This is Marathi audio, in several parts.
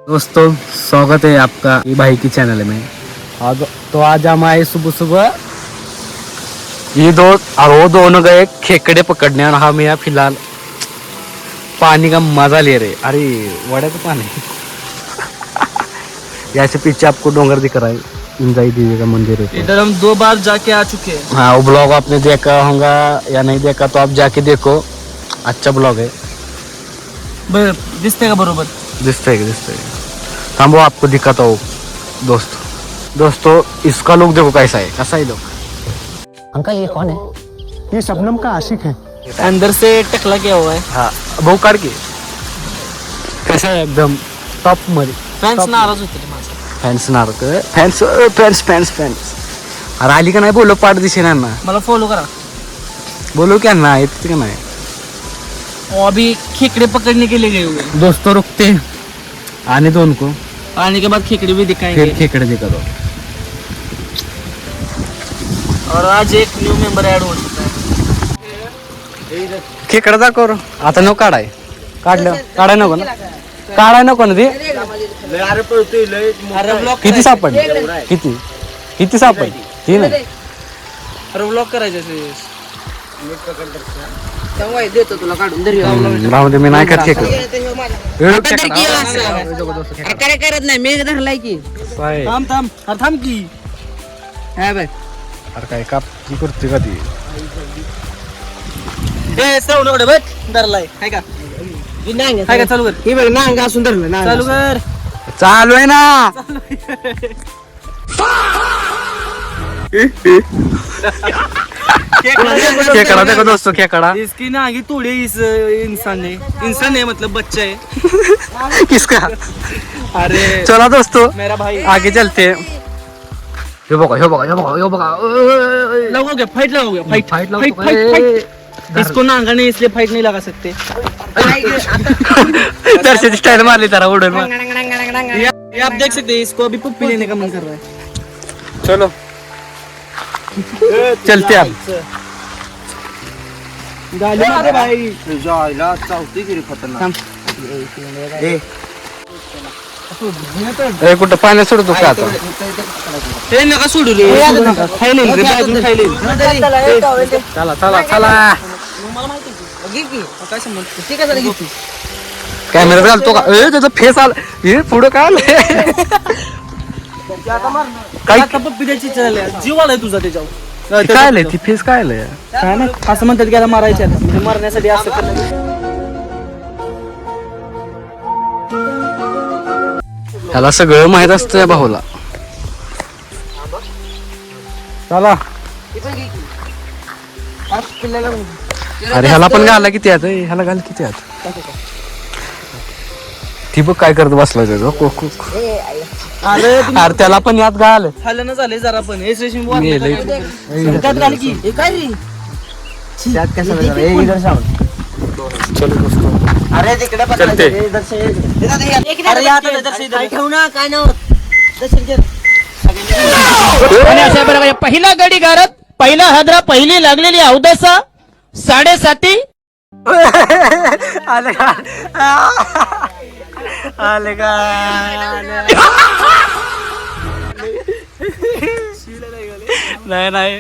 दोस्तों स्वागत है आपका ये भाई की चैनल में। आज हम आए सुबह सुबह। ये वो दोनों गए खेकड़े पकड़ने और हम यहाँ फिलहाल पानी का मजा ले रहे। अरे वड़ा का पानी यहाँ से पीछे आपको डोंगर दिख रहा है, इंजाई देवी का मंदिर है। इधर हम 2 बार जाके आ चुके हैं। हाँ, वो ब्लॉग आपने देखा होगा या नहीं देखा तो आप जाके देखो, अच्छा ब्लॉग है। दिसते का बरोबर दिखते हम वो आपको दिखाता हूँ। दोस्तों इसका लुक देखो कैसा है, कैसा है लुक। अंकल ये कौन है? ये शबनम का आशिक है। अंदर से टकला क्या हुआ है। हाँ भाऊ काढ के कैसा है एकदम टॉप मध्ये। फॅन्स नाराज होते रे माझे. फॅन्स अरे आली का नाही बोलो पाठ दिसे ना मला फॉलो करा. बोलो क्या ना येते का नाही। वो अभी खेकड़े पकड़ने के लिए गए हुए हैं. दोस्तों रुकते आने दो उनको, आने के बाद खेकड़े भी दिखाएंगे. फिर खेकड़े दिखा दो। और आज एक न्यू मेंबर ऐड हो चुका है. खेकडा दाखव रे. आता नको काढाय, काढाय नको ना, काढाय नको ना ती. अरे ब्लॉग किती सापडले, किती सापडले ती नाही. अरे ब्लॉग करायचे असे. देतो तुला काढून राहू दे, मी नाही खात खेकडा. काय करत नाही मी धरलाय की. थांब अरे थांब की. हा बघ अरे काय काप की करते का ती. ए श्रवण एवढे बघ धरलाय हाय का. हाय का चालू कर. हे बघ नांग असून धरलं ना. चालू कर. चालू आहे ना. खेकडा देखो दोस्तों, खेकडा. इसकी ना आगे तोड़े इस इंसान है मतलब बच्चा है. किसका. अरे चला दोस्तों मेरा भाई. आगे चलते. हे बघा. लगोगे फाइट लगोगे फाइट फाइट फाइट. इसको नांगा नहीं इसलिए फाइट नहीं लगा सकते. दर्शक स्टाइल मारली तारा उडून. ये आप देख सकते हैं इसको अभी पुप्पी लेने का मन कर रहा है. चलो चलते अब. गाली मारे भाई. कुठं पाण्यात सोडतो का आता. ते नका सोडू रे. खायला रे बाजून खायला. चला काय समज ठीक आहे घेतो. कॅमेरा घालतो का. त्याचा फेस आला हे पुढं काय आलं. काय आता पप्पी द्यायची चालली. जीव आलाय तुझा त्याच्यावर. काय आलंय ती फेस काय आलंय. काय नाही असं म्हणतात की याला मारायचे म्हणजे मारण्यासाठी असं करणार. ह्याला सगळं माहित असतं या भाऊला. चला अरे ह्याला पण घाला किती आत. ह्याला घाल किती आत. ती बघ काय करत बसला त्याचं. अरे अरे त्याला पण यात घाल. खाल्लं ना झाले जरा पण हे स्टेशन मेलंय. घाल की. हे काय रे त्यात कसं चलो दोस्तों अरे तिकडे चलते. अरे आता दर्शन काय ठेवू ना काय नव्हतं. आणि अशा प्रकारे पहिला गडी गारत, पहिला हादरा, पहिली लागलेली अवदसा 7:30. आले का नाही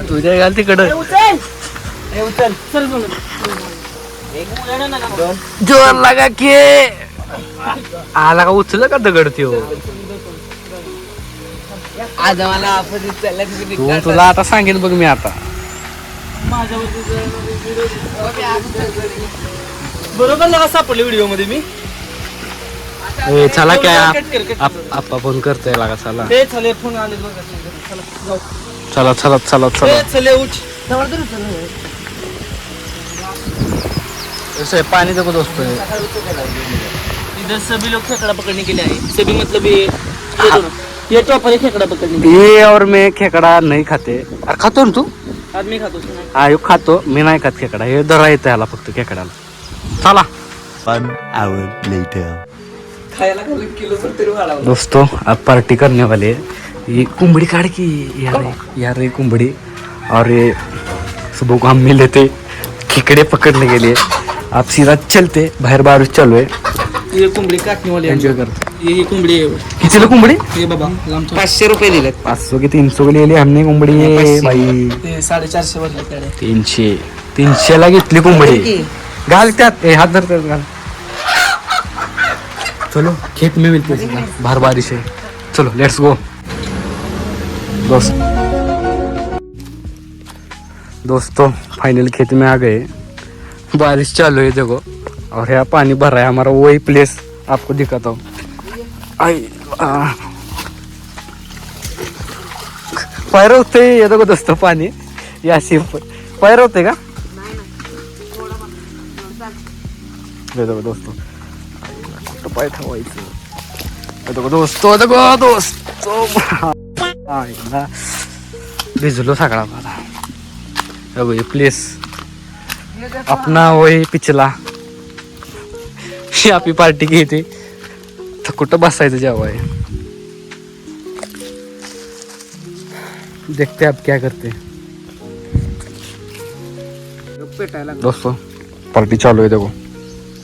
तुझ्या घाल तिकडं. जोर लागा की आला का उचल का दगड त्यो. आज मला तू तुला आता सांगेन बघ मी आता. बरोबर लगा सापडले व्हिडिओ मध्ये मी. चला काय आप्पा फोन करतोय लागा. चला ते चले फोन आले बघा. चला चले उठ. ऐसे पानी देखो दोस्तों. इधर सभी लोग खेकड़ा पकड़ने के लिए आए. सभी मतलब ये टॉपर खेकड़ा पकड़ने के ये और मैं खेकडा नाही खाते. अरे खातो ना तू. लिए. आदमी खातो हा खातो मी नाही खात खेकडा. हे दरा येतं ह्याला फक्त खेकडाला. चला 1 hour later. खायला किलो तरी वाढा. दोस्तों अब पार्टी करने वाले. ये कुंबड़ी काट की यार ये कुंबड़ी. और ये सुबह को हम मिले थे खेकड़े पकड़ने के लिए. आप सीधा चलते बाहेर बारिश चालू आहे ये कोंबडी काटणीवाली एन्जॉय करते ये कोंबडी आहे कितीला कोंबडी हे बाबा लांबच्या 500 रुपये दिलेत 500 की 300 के लिए ली हमने कोंबडी भाई ते 450 वर लागते 300 ला घेतली कोंबडी घाल त्यात हात धर त्यात घाल चलो खेत में मिलते हैं बाहर बारिश है चलो लेट्स गो दोस्तों फाइनल खेत में आ गए बारिश चालू है देखो और यहाँ पानी भर रहा है हमारा वही प्लेस आपको दिखाता हूँ पैर होते ये देखो दोस्तों पानी यासी पैर होते का ये देखो दोस्तों कुठं पाय ठेवायचं देखो दोस्तों भिजलो सगळा मला ये प्लेस अपना वही पिछला आपली पार्टी की थी तर कुठं बसायचं जेव्हा आहे देखते आप क्या करते दोस्तों पार्टी चालू आहे देखो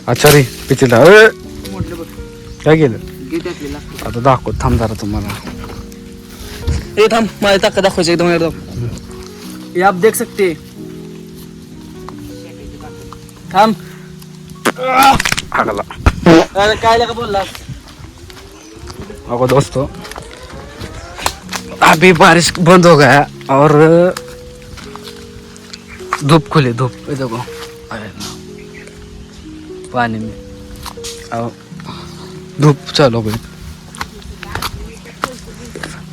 अच्छा रे पिछला काय केलं आता दाखव थांब जरा तुम्हाला ए थांब माझी ताकद दाखवायची एकदम ये आप देख सकते हैं थांब आगला अरे काय लगा बोलला अगो दोस्तों अभी बारिश बंद हो गया और धूप खुले धूप देखो पानी में और धूप चालू हो गई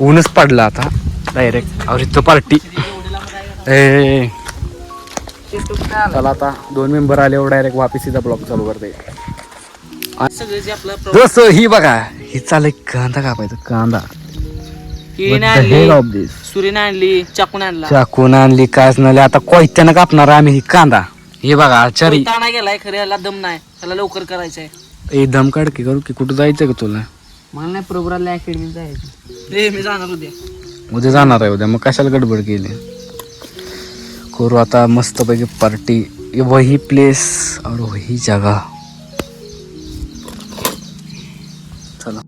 ऊनच पडला आता डायरेक्ट और इथं पार्टी चला आता 2 मेंबर आल्यावर डायरेक्ट वापिस सीधा ब्लॉग चालू करते सगळे जे आपलं दोस्तों ही बघा ही चालय कांदा कापायचं कांदा कीने What the hell of आणली this? सुरीने आणली चाकून आणला चाकून आणली काच नाही आता कोयत्यानं कापणार आम्ही ही कांदा हे बघा आचारी ताणा गेलाय खरे याला दम नाही त्याला लवकर करायचंय ए दम काढ की करू की कुठं जायचं का तुला मला नाही प्रोग्रामला अकॅडमी जायचं ए मी जाणार उद्या उद्या जाणार आहे उद्या मग कशाला गडबड केली करू आता मस्त पैकी पार्टी वही प्लेस और वही जगह चला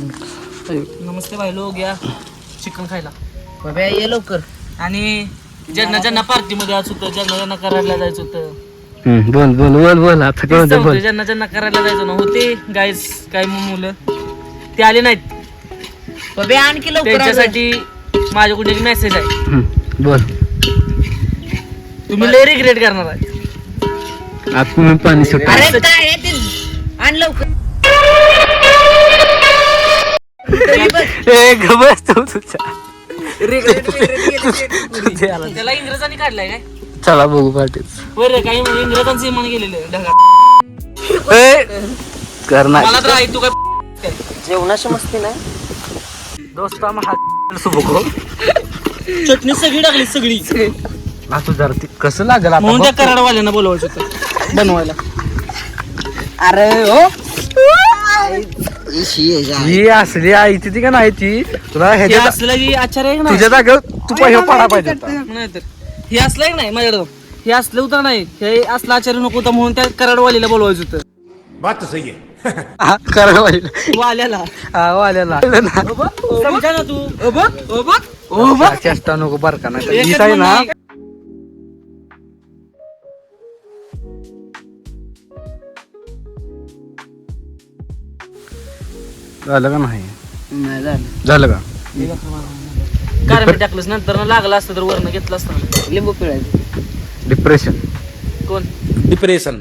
नमस्ते भाई लोग या चिकन खायला बाबा ये लवकर आणि ज्यांना ज्यांना पार्टी मध्ये यायचं होतं ज्यांना ज्यांना करायला जायचं होतं बोल बोल बोल बोल आता तेच तर होतं, ज्यांना ज्यांना करायला जायचं ना होते गाईज काही मुलं ते आले नाहीत बाबा आणखी लवकर त्यांच्यासाठी माझ्याकडे एक मेसेज आहे बोल तुम्ही लय रिग्रेट करणार आहे आता मी पाणी सुट अरे काय आहे ते आण लवकर बस तू तुझ्या त्याला इंग्रजांनी काढलाय काय चला बघू पार्टी बरं काही इंग्रजांचे मन गेलेले ढगात करणार मला तर आहे तू काय जेवणाची मस्ती नाही दोस्त आम्हाला सुबको चटणी सगळी टाकली सगळी तू जरा ती कसं लागल आता म्हणून त्या बघ. कराडवाल्यांना बोलवायचं होतं बनवायला अरे हो ही असली आई ती का नाही ती तुला हे ह्याच्या असलं की आचार्य आहे ना तुझ्या जागेवर तू पहिला पडा पाहिजे होता. नाही तर हे असलं की नाही माझ्याकडं हे असलं होतं नाही हे असलं आचार्य नको होतं म्हणून त्या कराडवालीला बोलवायचं होतं हा, करडवालीला. वाल्याला हा, वाल्याला. समजा ना तू हा, चेष्टा नको बरं का नाही एकच हीच आहे ना म्हणणं झालं का नाही नाही झालं झालं का कारमी टाकलंच नंतर लागलं असतं तर वरनं घेतलं असतं ना. लिंबू पिळायचं डिप्रेशन कोण डिप्रेशन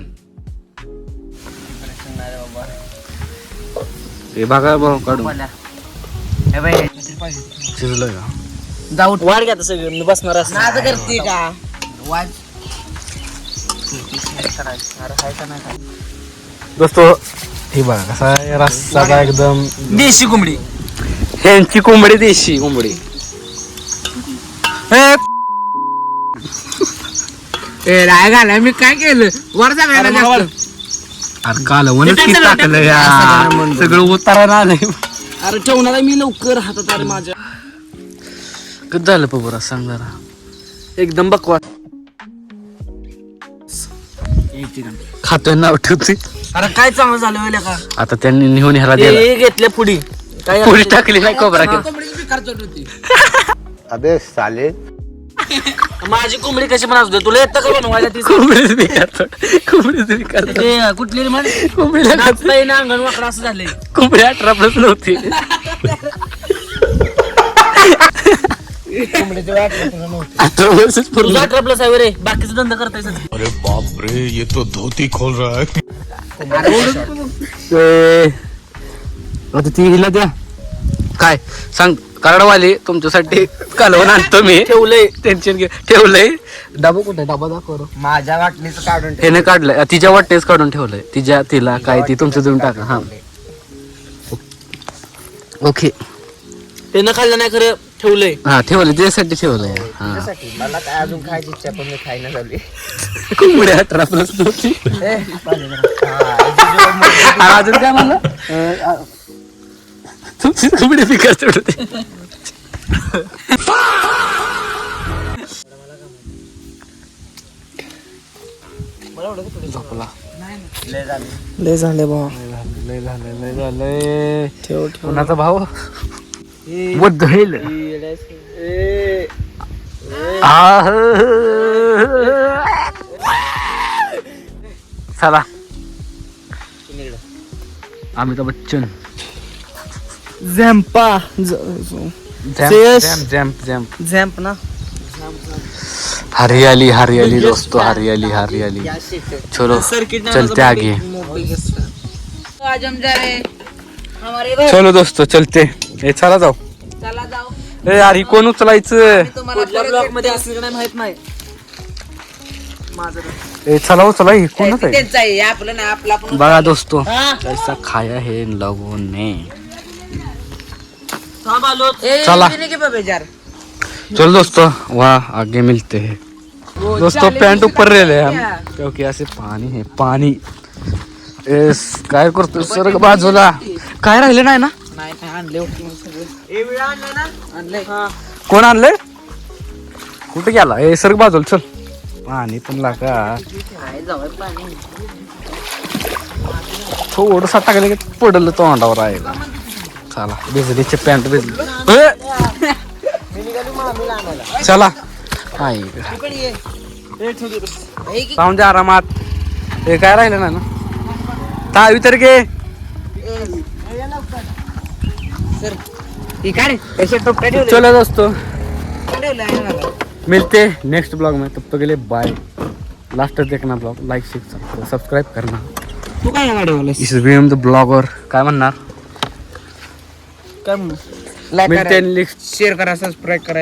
हे बघा भाऊ काढून हे बाई शिजलं का जाऊ वाढ घ्या आता सगळं मी बसणार असं नाद करते का वाज दोस्तो हे बघा कसा आहे रस्सा एकदम देशी कोंबडी ह्यांची कोंबडी देशी कोंबडी राय घाला मी काय केलं वर जायला जास्त अरे काल वनच किती टाकलं या सगळं उतारा आलंय अरे ठेवणार आहे मी लवकर हातात अरे माझ्या कधी झालं पबुरा सांग जरा. एकदम बकवास खातोय नाव ठेवते. अरे काय चांगलं झालं वेळ का आता त्यांनी निहून ह्याला दिला. हे घेतल्या पुढी काय पुढे टाकली नाही कोबरा केला. अबे साले माझी कोंबडी कशी पण असू दे तुला येतं का बनवायला ती कोंबडीच बी करतो. कोंबडीच बी करतो. ते कुठली रे म्हण कोंबडीला नाचताय ना अंगण वाकडा असं झालंय कोंबडी 18 प्लस नव्हती. अठरा वर्षच पूर्ण. तुझा 18 प्लस आहे रे बाकीचा धंदा करताय अरे बाप रे ये तो धोती खोल रहा है. आता ती हिला द्या काय सांग. कराडवाली तुमच्यासाठी कालवून आणतो मी. ठेवलंय टेन्शन घे. ठेवलंय डबा कुठे डबा दाखव. माझ्या वाटणीचं काढून त्याने काढलंय तिच्या वाटेच काढून ठेवलंय. तिला काय ती तुमचं देऊन टाका. हा ओके त्यानं खाल्लं नाही खरं ठेवलंय हा ठेवलंय त्यासाठी ठेवलंय. हा मला काय अजून खायची इच्छा पण मी खायला झाली. कोंबडी 18 प्लस नव्हती. अजून काय म्हणलं तुमची कोंबडी पिकत होते. झोपला. लय झाले भाऊ लय झालंय. कोणाचा भाऊ वधेल. चला अमिताभ बच्चन झॅम्पा झॅम्प ना हरियाली दोस्तों हरियाली चलो चलते आगे. चलो दोस्तों चलते. ए चला जाऊ. ए यार ही कोण उचलायचं. कुठल्या ब्लॉक मध्ये असं काय माहित नाही माझं ए चला उचला ही कोणच आहे. त्यांचं आहे आपलं ना आपला पण बघा दोस्तों कैसा खाया है इन लोगों ने. थांब आलो चला की बाबा जार चलो दोस्तों वहाँ आगे मिलते हैं. दोस्तों पैंट ऊपर ले ले हम क्योंकि ऐसे पानी है पानी. काय करतो सर बाजूला काय राहिले नाही ना. नाही आणले आणले कोण आणले कुठे गेला. ए सर बाजूला चल. पाणी पण लागा थोडसा टाकलं की पडलं तोंडावर आहे. चला बिजलीचे पॅन्ट भिजले. चला जाऊन द्या आरामात. हे काय राहिलं ना तावी तर घे. चलो दोस्तों मिलते नेक्स्ट ब्लॉग में. तब तक के लिए बाय. लास्ट तक देखना ब्लॉग. लाइक शेयर सब्सक्राइब करना. तू काय गाडी इस वीडियो में द ब्लॉगर काय म्हणणार. काय म्हणू मिलते नेक्स्ट शेअर करा सबस्क्राईब करा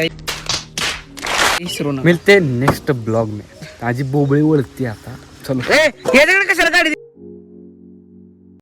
विसरू नका. मिलते नेक्स्ट ब्लॉग में. माझी बोबळी वळती आता. चलो हे कशाला गाडी